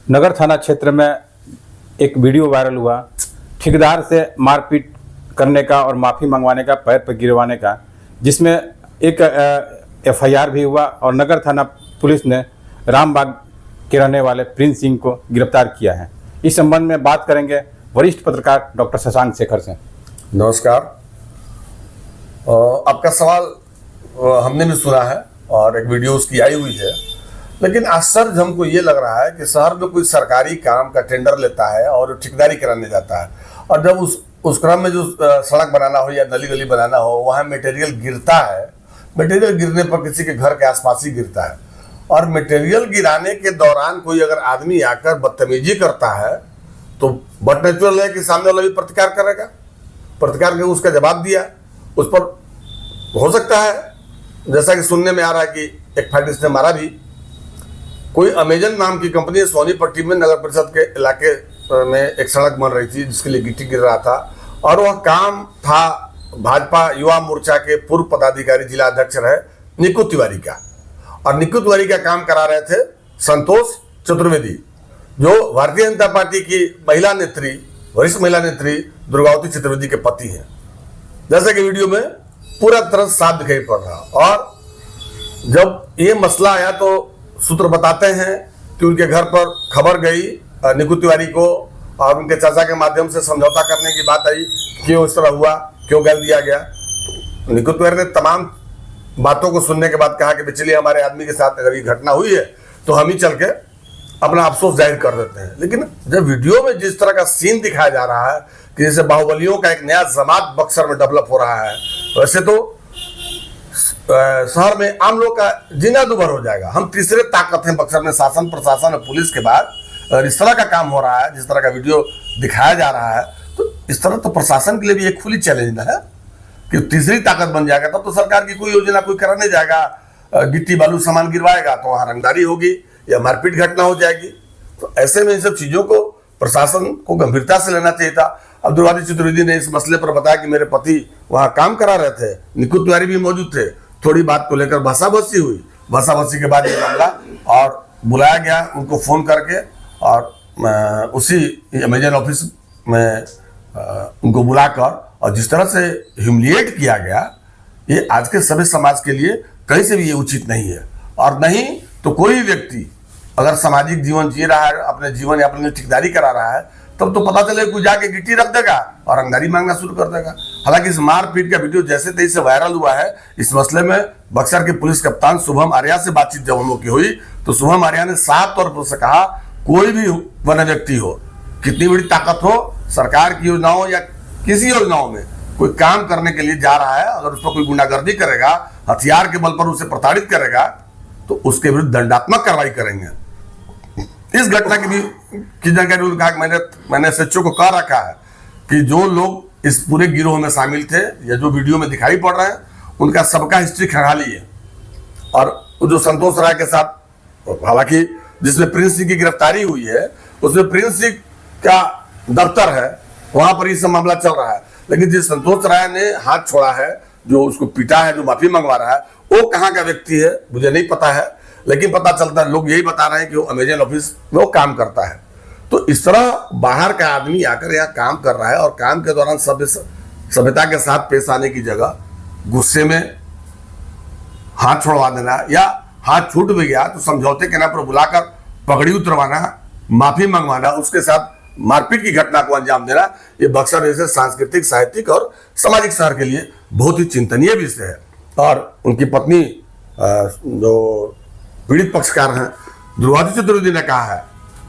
नगर थाना क्षेत्र में एक वीडियो वायरल हुआ, ठेकेदार से मारपीट करने का और माफ़ी मंगवाने का, पैर पर गिरवाने का, जिसमें एक एफआईआर भी हुआ और नगर थाना पुलिस ने रामबाग के रहने वाले प्रिंस सिंह को गिरफ्तार किया है। इस संबंध में बात करेंगे वरिष्ठ पत्रकार डॉक्टर शशांक शेखर से। नमस्कार। आपका सवाल हमने भी सुना है और एक वीडियो उसकी आई हुई है, लेकिन आश्चर्य हमको ये लग रहा है कि शहर में कोई सरकारी काम का टेंडर लेता है और ठेकेदारी कराने जाता है, और जब उस क्रम में जो सड़क बनाना हो या नली गली बनाना हो, वहाँ मटेरियल गिरता है। मटेरियल गिरने पर किसी के घर के आसपास ही गिरता है, और मटेरियल गिराने के दौरान कोई अगर आदमी आकर बदतमीजी करता है तो बट नेचुरल है कि सामने वाला भी प्रतिकार करेगा। प्रतिकार करके उसका जवाब दिया, उस पर हो सकता है, जैसा कि सुनने में आ रहा है कि एक फाइटिस्ट ने मारा भी। कोई अमेजन नाम की कंपनी सोनीपट्टी में नगर परिषद के इलाके में एक सड़क बन रही थी जिसके लिए गिट्टी गिर रहा था, और वह काम था भाजपा युवा मोर्चा के पूर्व पदाधिकारी जिला अध्यक्ष रहे निकू तिवारी का, और निकू तिवारी का काम करा रहे थे संतोष चतुर्वेदी, जो भारतीय जनता पार्टी की महिला नेत्री, वरिष्ठ महिला नेत्री दुर्गावती चतुर्वेदी के पति हैं। जैसे कि वीडियो में पूरा तरह साफ दिखाई पड़ रहा। और जब ये मसला आया तो सूत्र बताते हैं कि उनके घर पर खबर गई निकू तिवारी को, और उनके चाचा के माध्यम से समझौता करने की बात आई, क्यों इस तरह हुआ, क्यों गैल दिया गया। तो निकू तिवारी ने तमाम बातों को सुनने के बाद कहा कि चलिए हमारे आदमी के साथ अगर ये घटना हुई है तो हम ही चल के अपना अफसोस जाहिर कर देते हैं। लेकिन जब वीडियो में जिस तरह का सीन दिखाया जा रहा है कि जैसे बाहुबलियों का एक नया जमात बक्सर में डेवलप हो रहा है, वैसे तो शहर में आम लोग का जीना दुभर हो जाएगा। हम तीसरे ताकत हैं बक्सर में, शासन प्रशासन और पुलिस के बाद, और इस तरह का काम हो रहा है, जिस तरह का वीडियो दिखाया जा रहा है, तो इस तरह तो प्रशासन के लिए भी एक खुली चैलेंज है कि तीसरी ताकत बन जाएगा। तब तो सरकार की कोई योजना कोई कराने जाएगा, गिट्टी बालू सामान गिरवाएगा तो वहाँ रंगदारी होगी या मारपीट घटना हो जाएगी। तो ऐसे में इन सब चीज़ों को प्रशासन को गंभीरता से लेना चाहिए था। अब दुर्गावती चतुर्वेदी ने इस मसले पर बताया कि मेरे पति वहाँ काम करा रहे थे, निकू तिवारी भी मौजूद थे, थोड़ी बात को लेकर भाषाभाषी हुई। भाषाभाषी के बाद ये मामला और बुलाया गया उनको फ़ोन करके, और उसी अमेजन ऑफिस में उनको बुलाकर, और जिस तरह से ह्यूमिलिएट किया गया, ये आज के सभ्य समाज के लिए कहीं से भी ये उचित नहीं है। और नहीं तो कोई व्यक्ति अगर सामाजिक जीवन जी रहा है, अपने जीवन यापन में ठेकेदारी करा रहा है, तब तो पता चले कोई जाके गिट्टी रख देगा और रंगदारी मांगना शुरू कर देगा। हालांकि इस मारपीट का वीडियो जैसे तैसे वायरल हुआ है, इस मसले में बक्सर के पुलिस कप्तान शुभम आर्या से बातचीत जब हम लोग की हुई तो शुभम आर्या ने साफ तौर पर से कहा, कोई भी वन व्यक्ति हो, कितनी बड़ी ताकत हो, सरकार की योजनाओं या किसी योजनाओं में कोई काम करने के लिए जा रहा है, अगर उस पर कोई गुंडागर्दी करेगा, हथियार के बल पर उसे प्रताड़ित करेगा, तो उसके विरुद्ध दंडात्मक कार्रवाई करेंगे। इस घटना की जानकारी उन्होंने कहा कि मैंने एसएचओ को कह रखा है कि जो लोग इस पूरे गिरोह में शामिल थे या जो वीडियो में दिखाई पड़ रहे हैं, उनका सबका हिस्ट्री खंगाली है। और जो संतोष राय के साथ, हालांकि जिसमें प्रिंस सिंह की गिरफ्तारी हुई है, उसमें प्रिंस सिंह का दफ्तर है, वहां पर ये सब मामला चल रहा है। लेकिन जिस संतोष राय ने हाथ छोड़ा है, जो उसको पीटा है, जो माफी मंगवा रहा है, वो कहाँ का व्यक्ति है मुझे नहीं पता है, लेकिन पता चलता है, लोग यही बता रहे हैं कि वो अमेजन ऑफिस में वो काम करता है। तो इस तरह बाहर का आदमी आकर यहाँ काम कर रहा है, और काम के दौरान सभ्यता के साथ पेश आने की जगह गुस्से में हाथ छोड़वा देना, या हाथ छूट भी गया तो समझौते के नाम पर बुलाकर पगड़ी उतरवाना, माफी मंगवाना, उसके साथ मारपीट की घटना को अंजाम देना, ये बक्सर जैसे सांस्कृतिक, साहित्यिक और सामाजिक शहर के लिए बहुत ही चिंतनीय विषय है। और उनकी पत्नी जो पीड़ित पक्षकार हैं दुर्गावती चतुर्वेदी ने कहा है,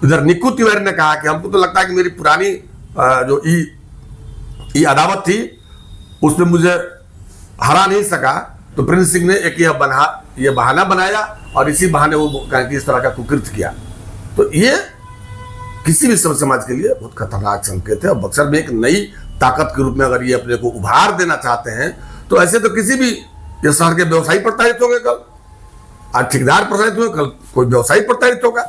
इधर निकू तिवारी ने कहा कि हमको तो लगता है कि मेरी पुरानी जो ई अदावत थी उसमें मुझे हरा नहीं सका, तो प्रिंस सिंह ने एक ये बहाना बनाया और इसी बहाने वो इस तरह का कुकृत्य किया। तो ये किसी भी समाज के लिए बहुत खतरनाक संकेत है। और बक्सर में एक नई ताकत के रूप में अगर ये अपने को उभार देना चाहते हैं, तो ऐसे तो किसी भी ये शहर के व्यवसायी प्रताड़ित होंगे, कल आज ठेकेदार प्रताड़ित हुए, कल कोई व्यवसायी प्रताड़ित होगा।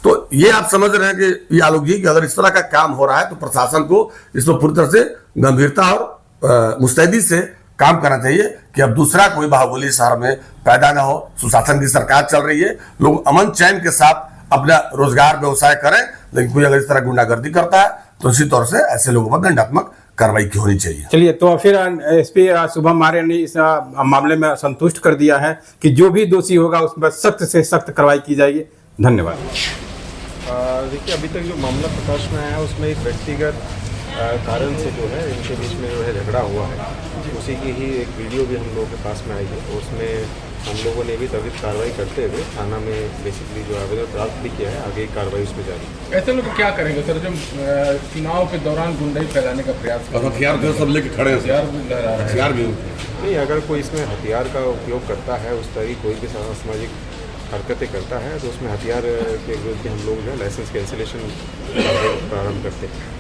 तो ये आप समझ रहे हैं कि ये आलोक जी कि अगर इस तरह का काम हो रहा है तो प्रशासन को इसमें पूरी तरह से गंभीरता और मुस्तैदी से काम करना चाहिए कि अब दूसरा कोई बाहुबली शहर में पैदा ना हो। सुशासन की सरकार चल रही है, लोग अमन चैन के साथ अपना रोजगार व्यवसाय करें, लेकिन कोई अगर इस तरह गुंडागर्दी करता है तो निश्चित तौर से ऐसे लोगों पर दंडात्मक कार्रवाई की होनी चाहिए। चलिए, तो फिर एसपी शुभम आर्य ने इस मामले में संतुष्ट कर दिया है कि जो भी दोषी होगा उस पर सख्त से सख्त कार्रवाई की जाएगी। धन्यवाद। देखिए, अभी तक जो मामला प्रकाश में आया है उसमें एक व्यक्तिगत कारण से जो है इनके बीच में जो है झगड़ा हुआ है, उसी की ही एक वीडियो भी हम लोगों के पास में आई है। तो उसमें हम लोगों ने भी त्वरित कार्रवाई करते हुए थाना में बेसिकली जो आवेदन प्राप्त भी किया है, आगे कार्रवाई उसमें जारी। ऐसे लोग क्या करेंगे सर जो चुनाव के दौरान गुंडाई फैलाने का प्रयास कर हथियार जो सब लेके खड़े हैं, हथियार भी नहीं, अगर कोई इसमें हथियार का उपयोग करता है, उस तरह कोई भी सामाजिक हरकतें करता है, तो उसमें हथियार के विरुद्ध हम लोग जो है लाइसेंस कैंसिलेशन प्रारंभ करते हैं।